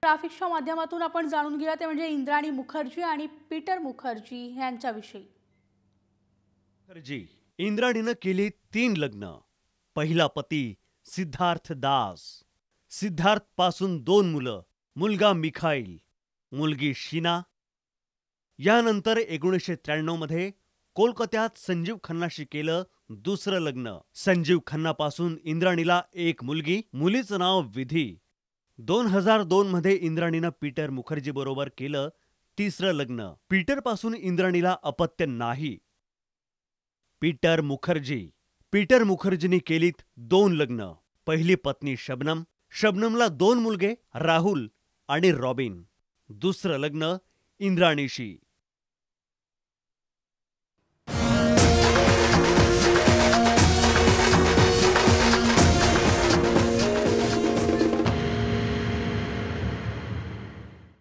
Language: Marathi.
ग्राफिक्सच्या माध्यमातून आपण जाणून घेऊया ते म्हणजे इंद्राणी मुखर्जी आणि पीटर मुखर्जी यांच्याविषयी। मुखर्जी इंद्राणीनं केली 3 लग्न। पहिला पती सिद्धार्थ दास। सिद्धार्थ पासून 2 मुलं, मुलगा मिखाईल, मुलगी शीना। यानंतर 1993 मध्ये कोलकात्यात संजीव खन्नाशी केलं दुसरं लग्न। संजीव खन्नापासून इंद्राणीला एक मुलगी, मुलीचं नाव विधी। 2002 मध्ये इंद्राणीनं पीटर मुखर्जी बरोबर केलं तिसरं लग्न। पीटर पासून इंद्राणीला अपत्य नाही। पीटर मुखर्जींनी केलीत 2 लग्न। पहिली पत्नी शबनम, शबनमला 2 मुलगे राहुल आणि रॉबिन। दुसरं लग्न इंद्राणीशी।